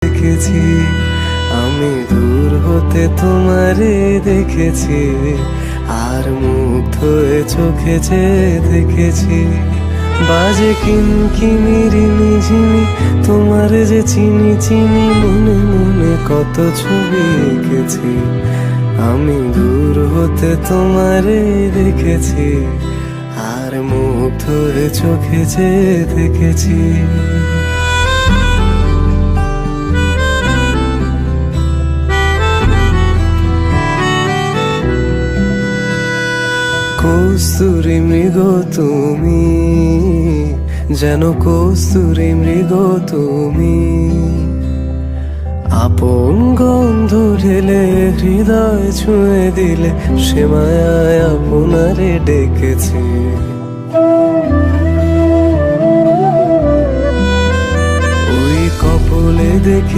দেখেছি আমি দূর হতে তোমারে দেখেছি, আর মুগ্ধ হয়ে চোখে যে দেখেছি। বাজে কিনকিনিরি নিঝিনি তোমার যে চিনি চিনি, মনে মনে কত ছবি এঁকেছি। আমি দূর হতে তোমারে দেখেছি, আর মুগ্ধ হয়ে চোখে যে দেখেছি। কস্তুরী মৃগ তুমি, যেন কস্তুরী মৃগ তুমি, আপন গন্ধ ঢেলে হৃদয় ছুঁয়ে দিলে, সে মায়ায় আপনারে ডেকেছি। ওই কপলে দেখে